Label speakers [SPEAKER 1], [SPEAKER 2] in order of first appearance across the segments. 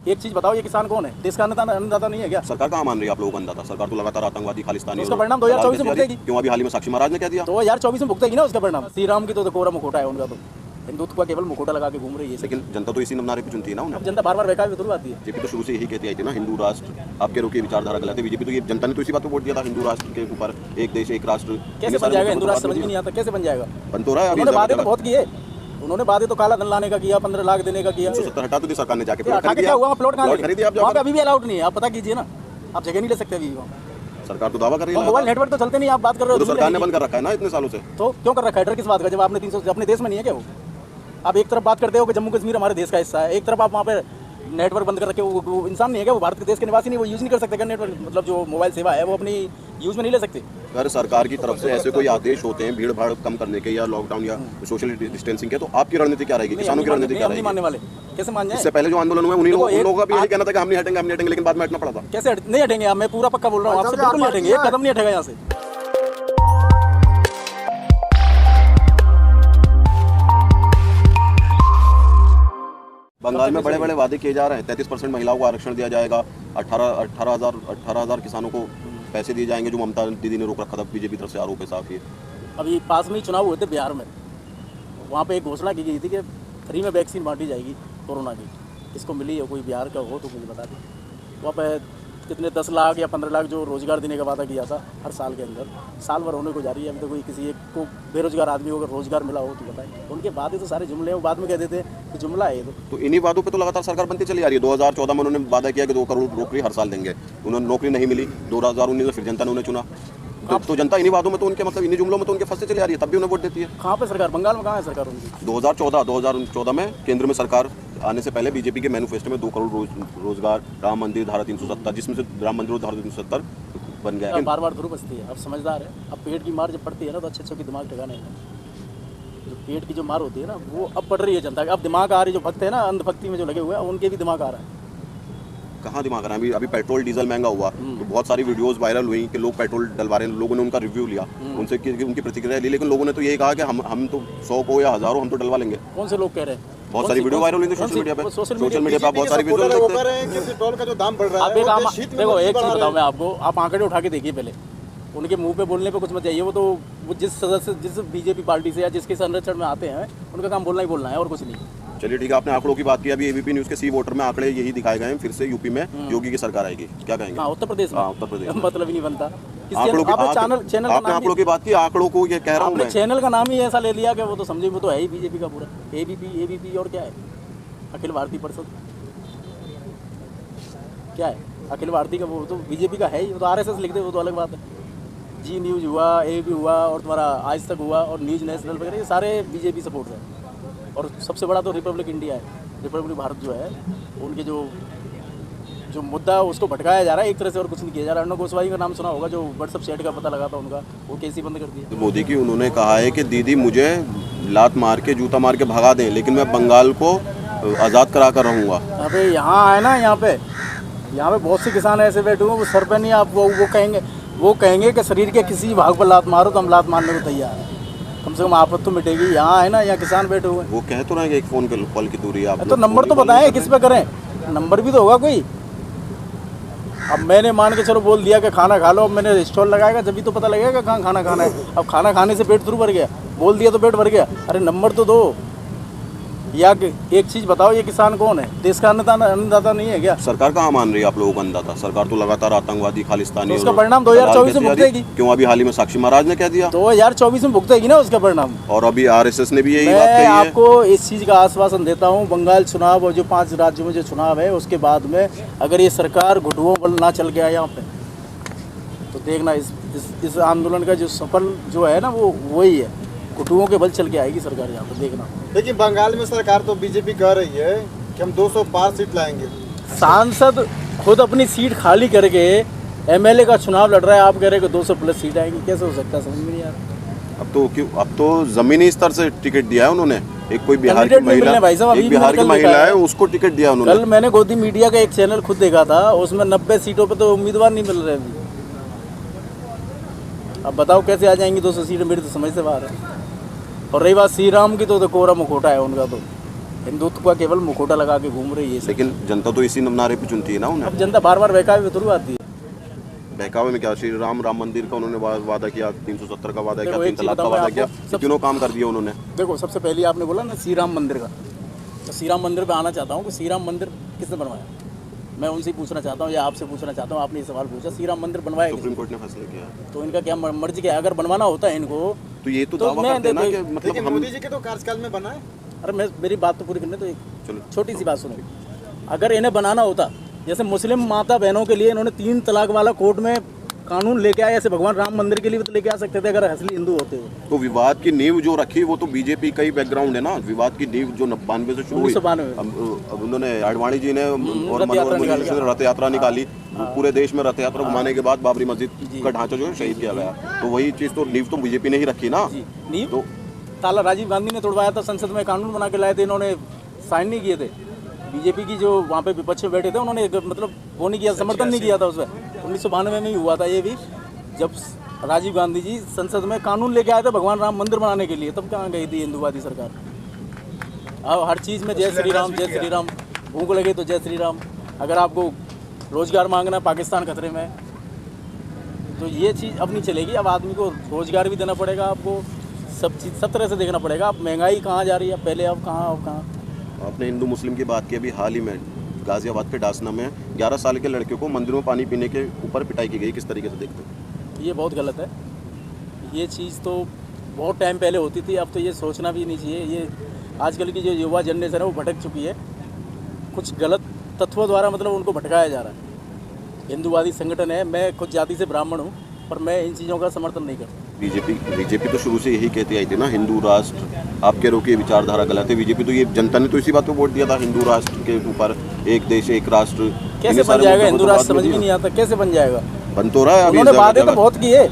[SPEAKER 1] एक चीज बताओ, ये किसान कौन है? देश का अन्नदाता नहीं है क्या?
[SPEAKER 2] सरकार कहाँ मान रही है आप लोगों का अन्नदाता? सरकार तो लगातार आतंकवादी खालिस्तानी
[SPEAKER 1] उसका परिणाम 2024 में भुगतेगी।
[SPEAKER 2] क्यों अभी हाल ही में साक्षी महाराज ने कह दिया
[SPEAKER 1] 2024 में भुगतेगी ना उसका परिणाम। श्री राम की तो कोरा मुखोटा है उनका, तो हिंदुत्व का केवल मुखोटा लगा के घूम रही है।
[SPEAKER 2] लेकिन जनता तो इसी नारे पे चुनती है ना उन्हें।
[SPEAKER 1] जनता बार बार बेकार भी आती है।
[SPEAKER 2] बीजेपी तो शुरू से यही कहती आई थी ना, हिंदू राष्ट्र आपके रोके विचारधारा गलत है। बीजेपी तो ये जनता ने तो इसी बात पे वोट दिया था, हिंदू राष्ट्र के ऊपर, एक देश एक राष्ट्र।
[SPEAKER 1] कैसे बन जाएगा हिंदू राष्ट्र? समझ में नहीं आता कैसे बन जाएगा।
[SPEAKER 2] बन तो रहा है अभी।
[SPEAKER 1] उन्होंने बातें तो बहुत की है, उन्होंने बातें तो काला धन लाने का किया, 15 लाख देने का किया।
[SPEAKER 2] 170 हटा तो दी सरकार ने जाके।
[SPEAKER 1] क्या हुआ? प्लॉट कहाँ
[SPEAKER 2] खरीदी आप?
[SPEAKER 1] वहाँ पे अभी भी अलाउड नहीं है, आप पता कीजिए ना, आप जगह नहीं ले सकते अभी।
[SPEAKER 2] सरकार तो दावा कर रही है।
[SPEAKER 1] मोबाइल नेटवर्क तो चलते नहीं, आप बात कर रहे हो।
[SPEAKER 2] तो सरकार ने बंद कर रखा है ना इतने सालों से।
[SPEAKER 1] तो क्यों कर रखा है? डर किस बात का? जब आपने 300 अपने देश में नहीं है क्या वो? आप एक तरफ बात करते हो कि जम्मू कश्मीर हमारे देश का हिस्सा है, एक तरफ आप वहाँ पे नेटवर्क बंद कर रखे। वो इंसान नहीं है क्या? वो भारत के देश के निवासी नहीं, वो यूज़ नहीं कर सकते क्या नेटवर्क? मतलब जो मोबाइल सेवा है वो अपनी यूज़ में नहीं ले सकते।
[SPEAKER 2] अगर सरकार की तरफ से ऐसे कोई आदेश होते हैं भीड़ भाड़ कम करने के या लॉकडाउन या सोशल डिस्टेंसिंग के, तो आपकी रणनीति क्या रहेगी? किसानों की रणनीति क्या रहेगी?
[SPEAKER 1] मानने वाले कैसे मान जाए?
[SPEAKER 2] इससे पहले जो आंदोलन हुआ उन्हीं लोगों का भी यही कहना था कि हम नहीं हटेंगे, लेकिन बाद में हटना पड़ा था।
[SPEAKER 1] कैसे नहीं हटेंगे? मैं पूरा पक्का बोल रहा हूँ आपसे, बिल्कुल नहीं हटेंगे, एक कदम नहीं हटेगा यहाँ से।
[SPEAKER 2] बंगाल में बड़े बड़े वादे किए जा रहे हैं, 33% महिलाओं को आरक्षण दिया जाएगा, 18,000 किसानों को पैसे दिए जाएंगे, जो ममता दीदी ने रोक रखा था। बीजेपी तरफ से आरोप है साफ। ये
[SPEAKER 1] अभी पास में ही चुनाव हुए थे बिहार में, वहाँ पे एक घोषणा की गई थी कि फ्री में वैक्सीन बांटी जाएगी कोरोना की। किसको मिली है? कोई बिहार का हो तो मुझे बता दें। वहाँ पे कितने 10 लाख या 15 लाख जो रोजगार देने का वादा किया था हर साल के अंदर, साल भर होने को जा रही है, अभी तो कोई किसी एक को बेरोजगार आदमी को अगर रोजगार मिला हो तो बताएं। उनके वादे तो सारे जुमले हैं, वो बाद में कह देते हैं कि जुमला है ये। तो
[SPEAKER 2] इन्हीं वादों पे तो लगातार सरकार बनती चली आ रही है। 2014 में उन्होंने वादा किया कि 2 करोड़ नौकरी हर साल देंगे, उन्होंने नौकरी नहीं मिली। 2019 में फिर जनता ने उन्हें चुना, तो जनता इन्हीं वादों में तो उनके मतलब इन्हीं जुमलों में तो उनके फंसते चली आ रही है, तब भी उन्हें वोट देती है।
[SPEAKER 1] कहाँ पे सरकार? बंगाल में कहाँ है सरकार उनकी?
[SPEAKER 2] 2014 में केंद्र में सरकार आने से पहले बीजेपी के मैनिफेस्टो में 2 करोड़ रोजगार, राम मंदिर, धारा 370, जिसमें से राम मंदिर और धारा 370 बन गया है।
[SPEAKER 1] बार बार ध्रुव बचती है। अब समझदार है। अब पेट की मार जब पड़ती है ना तो अच्छे की दिमाग ठिकाने है। जो पेट की जो मार होती है ना वो अब पड़ रही है जनता का। अब दिमाग आ रही है, जो भक्त है ना अंधभक्ति में जो लगे हुए हैं उनके भी दिमाग आ रहा है।
[SPEAKER 2] कहाँ दिमाग आ रहा है? अभी पेट्रोल डीजल महंगा हुआ तो बहुत सारी वीडियोस वायरल हुई कि लोग पेट्रोल डलवा रहे हैं। लोगों ने उनका रिव्यू लिया, उनसे उनकी प्रतिक्रिया ली, लेकिन लोगों ने तो यही कहा कि हम तो 100 को या हज़ारों हम तो डलवा लेंगे।
[SPEAKER 1] कौन से लोग कह रहे हैं?
[SPEAKER 2] बहुत सारी वीडियो वायरल हुई थी सोशल मीडिया पे। सोशल मीडिया पे बहुत सारी वीडियो
[SPEAKER 3] पेट्रोल का जो दाम बढ़ रहा है।
[SPEAKER 1] देखो एक चीज बताऊं मैं आपको, आप आंकड़े उठा के देखिए पहले। उनके मुंह पे बोलने पे कुछ मत जाइए। वो जिस सदस्य जिस बीजेपी पार्टी से या जिसके संरक्षण में आते हैं उनका काम बोलना ही बोलना है और कुछ नहीं।
[SPEAKER 2] चलिए ठीक है, आपने आंकड़ों की बात की। अभी एबीपी न्यूज़ के सी वोटर में आंकड़े यही दिखाए गए हैं, फिर से यूपी में योगी की सरकार आएगी, क्या कहेंगे?
[SPEAKER 1] हाँ, उत्तर प्रदेश में।
[SPEAKER 2] हाँ, उत्तर प्रदेश
[SPEAKER 1] मतलब ही नहीं बनता।
[SPEAKER 2] चैनल आपने आंकड़ों की बात की, आंकड़ों को ये कह रहा हूँ मैं,
[SPEAKER 1] चैनल का नाम ही ऐसा ले लिया कि वो तो समझे वो तो है ही बीजेपी का पूरा। एबीपी और क्या है? अखिल भारतीय परिषद क्या है? अखिल भारतीय का वो तो बीजेपी का है ही। वो तो आरएसएस लिखते वो तो अलग बात है। जी न्यूज़ हुआ, एबीपी हुआ और तुम्हारा आज तक हुआ और न्यूज़ नेशनल वगैरह, ये सारे बीजेपी सपोर्ट है। और सबसे बड़ा तो रिपब्लिक इंडिया है। रिपब्लिक भारत जो है उनके जो मुद्दा उसको भटकाया जा रहा है एक तरह से, और कुछ नहीं किया जा रहा है। अर्णव गोस्वामी का नाम सुना होगा, जो व्हाट्सएप चैट का पता लगा था उनका, वो केस ही बंद कर दिया।
[SPEAKER 2] मोदी की उन्होंने कहा है कि दीदी मुझे लात मार के जूता मार के भगा दें, लेकिन मैं बंगाल को आज़ाद करा कर रहूँगा।
[SPEAKER 1] अबे यहाँ आए ना, यहाँ पे बहुत से किसान ऐसे बैठे हुए वो सर पे नहीं, आप वो कहेंगे कि शरीर के किसी भाग पर लात मारो तो हम लात मारने को तैयार हैं। कम से कम आफत तो मिटेगी। यहाँ है ना, यहाँ किसान बैठे हुए हैं।
[SPEAKER 2] वो कह तो रहे हैं कि एक फ़ोन के कॉल की दूरी आप
[SPEAKER 1] तो नंबर तो बताएं किस पे करें, नंबर भी तो होगा कोई। अब मैंने मान के चलो बोल दिया कि खाना खा लो, अब मैंने स्टॉल लगाएगा जब भी तो पता लगेगा कहाँ खाना खाना है। अब खाना खाने से पेट थ्रू भर गया, बोल दिया तो पेट भर गया। अरे नंबर तो दो। या एक चीज बताओ, ये किसान कौन है? देश का अन्नदाता नहीं है क्या?
[SPEAKER 2] सरकार कहाँ मान रही है आप लोगों का अन्नदाता? सरकार तो लगातार आतंकवादी खालिस्तानी।
[SPEAKER 1] तो उसका परिणाम 2024 में भुगतेगी।
[SPEAKER 2] क्यों अभी हाल ही में साक्षी महाराज ने कह दिया
[SPEAKER 1] 2024 में भुगतेगी ना उसका परिणाम।
[SPEAKER 2] और अभी आरएसएस ने भी यही बात कही है।
[SPEAKER 1] मैं आपको इस चीज का आश्वासन देता हूँ, बंगाल चुनाव और जो 5 राज्यों में जो चुनाव है उसके बाद में अगर ये सरकार घुटुओं पर ना चल गया यहाँ पे, तो देखना इस आंदोलन का जो सफल जो है ना वो वही है, घुटुओं के बल चल के आएगी सरकार यहाँ पर, देखना।
[SPEAKER 3] लेकिन बंगाल में सरकार तो बीजेपी कह रही है कि हम 200 पार सीट लाएंगे।
[SPEAKER 1] सांसद खुद अपनी सीट खाली करके एमएलए का चुनाव लड़ रहा है, आप कह रहे हैं कि 200 प्लस सीट आएंगी, कैसे हो सकता है? समझ में नहीं आ रहा।
[SPEAKER 2] अब तो जमीनी स्तर से टिकट दिया है उन्होंने। एक कोई बिहार की महिला, एक बिहार की महिला है, उसको टिकट दिया उन्होंने।
[SPEAKER 1] कल मैंने गोदी मीडिया का एक चैनल खुद देखा था, उसमें 90 सीटों पर तो उम्मीदवार नहीं मिल रहे अभी। अब बताओ कैसे आ जाएंगी 200 सीटें? मेरी तो समझ से बाहर है। और रही बात श्री राम की, तो कोरा मुखोटा है उनका, तो हिंदुत्व का केवल मुखौटा लगा के घूम रही है ये सब।
[SPEAKER 2] लेकिन जनता तो इसी नारे पे चुनती है ना उन्हें।
[SPEAKER 1] अब जनता बार बार बहकावे में थोड़ी आती है।
[SPEAKER 2] बहकावे में क्या, श्री राम मंदिर का उन्होंने वादा किया, 370 का वादा किया,
[SPEAKER 1] देखो,
[SPEAKER 2] 3
[SPEAKER 1] एक चीज़
[SPEAKER 2] तलाक का
[SPEAKER 1] बताऊं
[SPEAKER 2] वादा
[SPEAKER 1] मैं
[SPEAKER 2] किया,
[SPEAKER 1] आपको,
[SPEAKER 2] तीनों काम कर दिया उन्होंने।
[SPEAKER 1] देखो, सबसे पहले आपने बोला ना श्री राम मंदिर का, तो श्री राम मंदिर पे आना चाहता हूँ कि श्री राम मंदिर किसने बनवाया। मैं उनसे ही पूछना चाहता हूँ या आपसे पूछना चाहता हूँ, आपने ये सवाल पूछा श्री राम मंदिर बनवाया
[SPEAKER 2] सुप्रीम
[SPEAKER 1] किसने?
[SPEAKER 2] कोर्ट ने फैसला किया,
[SPEAKER 1] तो इनका क्या मर्जी क्या है? अगर बनवाना होता है इनको
[SPEAKER 2] तो ये तो
[SPEAKER 1] तो
[SPEAKER 2] दावा
[SPEAKER 1] मैं
[SPEAKER 2] करते हैं ना कि
[SPEAKER 3] लेकिन
[SPEAKER 2] मतलब हम।
[SPEAKER 3] मोदी जी के तो कार्यकाल में बना है।
[SPEAKER 1] अरे मैं मेरी बात तो पूरी करने तो एक
[SPEAKER 2] चलो
[SPEAKER 1] छोटी सी बात सुनो। अगर इन्हें बनाना होता, जैसे मुस्लिम माता बहनों के लिए इन्होंने 3 तलाक वाला कोर्ट में कानून लेके आए, ऐसे भगवान राम मंदिर के लिए भी तो लेके आ सकते थे अगर असली हिंदू होते हो।
[SPEAKER 2] तो विवाद की नींव जो रखी वो तो बीजेपी का ही बैकग्राउंड है ना। विवाद की नींव जो 92 से शुरू हुई,
[SPEAKER 1] 1992
[SPEAKER 2] अब उन्होंने आडवाणी जी ने और
[SPEAKER 1] रथ यात्रा
[SPEAKER 2] मनोहर
[SPEAKER 1] निकाल
[SPEAKER 2] मोदी जी ने रथ यात्रा निकाली, पूरे देश में रथ यात्रा घुमाने के बाद बाबरी मस्जिद का ढांचा जो है शहीद किया गया। तो वही चीज़ तो नींव तो बीजेपी ने ही रखी ना।
[SPEAKER 1] जी नहीं
[SPEAKER 2] तो
[SPEAKER 1] ताला राजीव गांधी ने तोड़वाया था, संसद में कानून बना के लाए थे, इन्होंने साइन नहीं किए थे। बीजेपी की जो वहाँ पे विपक्ष में बैठे थे उन्होंने मतलब वो नहीं किया, समर्थन नहीं किया था उसमें। 1992 में ही हुआ था ये भी, जब राजीव गांधी जी संसद में कानून लेके आए थे भगवान राम मंदिर बनाने के लिए। तब कहाँ गई थी हिंदुवादी सरकार? अब हर चीज़ में जय श्री राम, जय श्री राम। भूख लगे तो जय श्री राम। अगर आपको रोजगार मांगना, पाकिस्तान खतरे में है, तो ये चीज़ अब नहीं चलेगी। अब आदमी को रोजगार भी देना पड़ेगा, आपको सब चीज़ सब तरह से देखना पड़ेगा। अब महंगाई कहाँ जा रही है पहले, अब कहाँ।
[SPEAKER 2] आपने हिंदू मुस्लिम की बात की, अभी हाल ही में गाजियाबाद के डासना में 11 साल के लड़के को मंदिरों में पानी पीने के ऊपर पिटाई की गई, किस तरीके से देखते हो?
[SPEAKER 1] ये बहुत गलत है। ये चीज़ तो बहुत टाइम पहले होती थी, अब तो ये सोचना भी नहीं चाहिए। ये आजकल की जो युवा जनरेशन है वो भटक चुकी है, कुछ गलत तत्वों द्वारा मतलब उनको भटकाया जा रहा है। हिंदूवादी संगठन है, मैं खुद जाति से ब्राह्मण हूँ, पर मैं इन चीज़ों का समर्थन नहीं करता।
[SPEAKER 2] बीजेपी तो शुरू से यही कहती आई थी ना, हिंदू राष्ट्र। आप कह रहे हो कि विचारधारा गलत है। बीजेपी तो ये जनता ने तो इसी बात पे वोट दिया था, हिंदू राष्ट्र के ऊपर, एक देश एक राष्ट्र।
[SPEAKER 1] कैसे बन जाएगा हिंदू राष्ट्र, समझ में नहीं आता कैसे बन जाएगा।
[SPEAKER 2] बन तो रहा है।
[SPEAKER 1] उन्होंने वादे तो बहुत किए,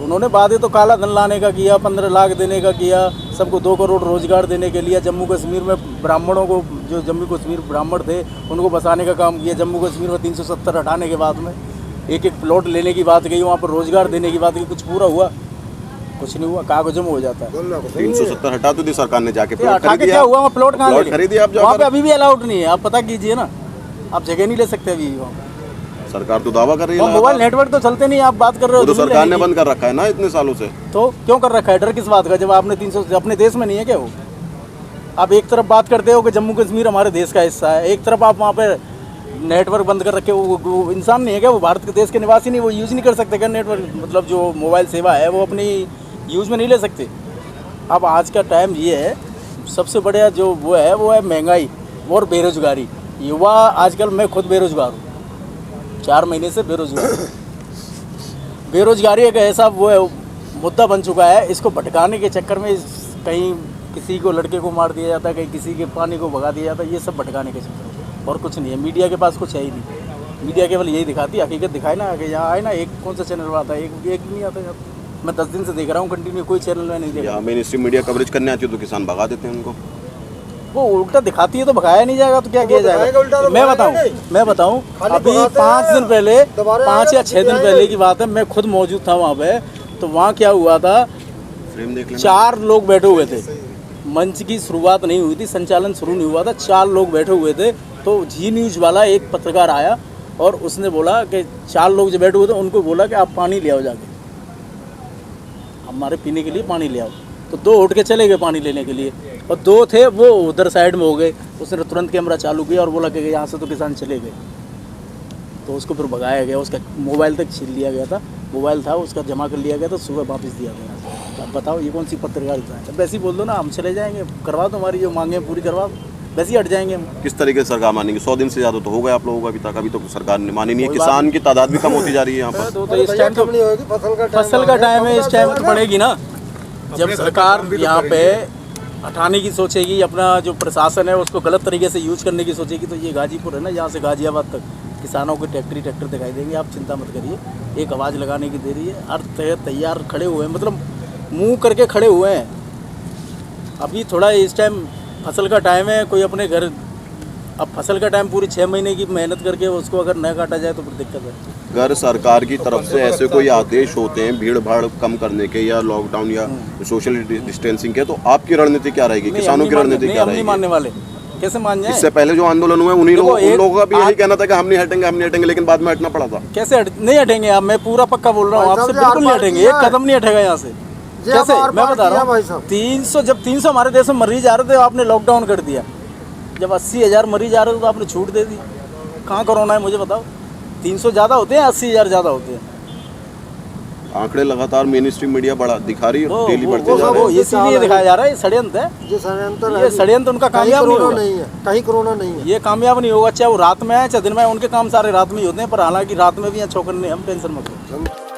[SPEAKER 1] उन्होंने वादे तो काला धन लाने का किया, 15 लाख देने का किया, सबको 2 करोड़ रोजगार देने के लिए। जम्मू कश्मीर में ब्राह्मणों को, जो जम्मू कश्मीर ब्राह्मण थे उनको बसाने का काम किया। जम्मू कश्मीर में 370 हटाने के बाद में एक प्लॉट लेने की बात कही, वहाँ पर रोजगार देने की बात की। कुछ पूरा हुआ? कुछ नहीं हुआ, कागजों में हो जाता है।
[SPEAKER 2] 370 हटा तो दी सरकार ने, जाके प्लॉट
[SPEAKER 1] हटा के क्या हुआ? वहाँ प्लॉट कहाँ ले?
[SPEAKER 2] खरीदी आप?
[SPEAKER 1] वहाँ पे अभी भी अलाउड नहीं है, आप पता कीजिए ना, आप जगह नहीं ले सकते अभी वहाँ।
[SPEAKER 2] सरकार तो दावा कर रही है,
[SPEAKER 1] मोबाइल नेटवर्क तो चलते नहीं, आप बात कर रहे हो
[SPEAKER 2] तो सरकार ने बंद कर रखा है ना इतने सालों से।
[SPEAKER 1] तो क्यों कर रखा है? डर किस बात का? जब आपने 300 अपने देश में नहीं है क्या वो? आप एक तरफ बात करते हो कि जम्मू कश्मीर हमारे देश का हिस्सा है, एक तरफ आप वहाँ पे नेटवर्क बंद कर रखे। वो इंसान नहीं है क्या? वो भारत के देश के निवासी नहीं, वो यूज़ नहीं कर सकते क्या नेटवर्क? मतलब जो मोबाइल सेवा है वो अपनी यूज़ में नहीं ले सकते। अब आज का टाइम ये है, सबसे बढ़िया जो वो है महंगाई और बेरोजगारी। युवा आजकल, मैं खुद बेरोजगार हूँ, 4 महीने से बेरोजगार। बेरोजगारी एक ऐसा वो है मुद्दा बन चुका है, इसको भटकाने के चक्कर में कहीं किसी को लड़के को मार दिया जाता है, कहीं किसी के पानी को भगा दिया जाता है। ये सब भटकाने के चक्कर में, और कुछ नहीं है। मीडिया के पास कुछ है ही नहीं। मीडिया केवल यही दिखाती है, हकीकत दिखाए ना। आगे यहाँ आए ना, एक कौन सा चैनल आता है? एक नहीं आता है। मैं 10 दिन से देख रहा हूँ कंटिन्यू, कोई चैनल में नहीं देखा।
[SPEAKER 2] मेन स्ट्रीम मीडिया कवरेज करने आती है तो किसान भगा देते हैं उनको।
[SPEAKER 1] वो उल्टा दिखाती है तो भगाया नहीं जाएगा तो क्या किया जाएगा? मैं बताऊं अभी 5 दिन पहले, 5 या 6 दिन पहले की बात है, मैं खुद मौजूद था वहाँ पे। तो वहाँ क्या हुआ था, 4 लोग बैठे हुए थे। मंच की शुरुआत नहीं हुई थी, संचालन शुरू नहीं हुआ था, 4 लोग बैठे हुए थे। तो जी न्यूज़ वाला एक पत्रकार आया और उसने बोला कि 4 लोग जो बैठे हुए थे उनको बोला कि आप पानी ले आओ, जाके हमारे पीने के लिए पानी ले आओ। तो 2 उठ के चले गए पानी लेने के लिए, और 2 थे वो उधर साइड में हो गए। उसने तुरंत कैमरा चालू किया और बोला कि यहाँ से तो किसान चले गए। तो उसको फिर भगाया गया, उसका मोबाइल तक छीन लिया गया था। मोबाइल था उसका, जमा कर लिया गया था, सुबह वापस दिया गया। तो अब बताओ ये कौन सी पत्रकारिता है? वैसे ही बोल दो ना, हम चले जाएंगे, करवा दो, हमारी जो मांगे पूरी करवा दो, वैसे ही हट जाएंगे हम।
[SPEAKER 2] किस तरीके से सरकार मानेंगे? 100 दिन से ज़्यादा तो हो गए आप लोगों का अभी तक, अभी तो सरकार ने मानी नहीं है। किसान की तादाद भी कम होती जा रही है यहाँ पर।
[SPEAKER 1] तो इस टाइम तो फसल का टाइम है, इस टाइम तो पड़ेगी ना। जब सरकार यहाँ पे हटाने की सोचेगी, अपना जो प्रशासन है उसको गलत तरीके से यूज करने की सोचेगी, तो ये गाजीपुर है ना, यहाँ से गाजियाबाद तक किसानों को ट्रैक्टर दिखाई देंगे। आप चिंता मत करिए, एक आवाज़ लगाने की देरी है। अर्थ तैयार खड़े हुए हैं, मतलब मुंह करके खड़े हुए हैं। अभी थोड़ा इस टाइम फसल का टाइम है, कोई अपने घर, अब फसल का टाइम पूरी 6 महीने की मेहनत करके उसको अगर न काटा जाए तो फिर दिक्कत है।
[SPEAKER 2] अगर सरकार की तरफ से ऐसे कोई आदेश होते हैं भीड़ भाड़ कम करने के, या लॉकडाउन या सोशल डिस्टेंसिंग के, तो आपकी रणनीति क्या रहेगी? किसानों की रणनीति क्या रहेगी?
[SPEAKER 1] मानने वाले कैसे मान जाए?
[SPEAKER 2] इससे पहले जो आंदोलन हुए उन्हीं
[SPEAKER 1] देखो,
[SPEAKER 2] लोगों उन
[SPEAKER 1] एक
[SPEAKER 2] लोगों का भी यही
[SPEAKER 1] आज-
[SPEAKER 2] कहना था कि हम नहीं हटेंगे, लेकिन बाद में हटना पड़ा था।
[SPEAKER 1] कैसे नहीं हटेंगे? अब मैं पूरा पक्का बोल रहा हूँ आपसे, बिल्कुल नहीं हटेंगे, एक कदम नहीं हटेगा यहाँ से। कैसे? मैं बता रहा हूँ, 300 जब 300 हमारे देश में मरीज आ रहे थे, आपने लॉकडाउन कर दिया। जब 80,000 मरीज आ रहे थे तो आपने छूट दे दी। कहाँ कोरोना है मुझे बताओ? 300 ज़्यादा होते हैं, 80,000 ज़्यादा होते हैं।
[SPEAKER 2] आंकड़े लगातार मेन स्ट्रीम मीडिया बढ़ा दिखा रही है, डेली बढ़ते जा रहे
[SPEAKER 1] वो
[SPEAKER 2] हैं।
[SPEAKER 1] इसीलिए दिखाया जा रहा है, ये षड्यंत्र है। ये षड्यंत्र उनका कामयाब नहीं होगा।
[SPEAKER 3] कहीं कोरोना नहीं है।
[SPEAKER 1] ये कामयाब नहीं होगा, चाहे वो रात में आए चाहे दिन में आए, उनके काम सारे रात में ही होते हैं। पर हालांकि रात में भी यहाँ चौकन्ने, हम टेंशन मत लो।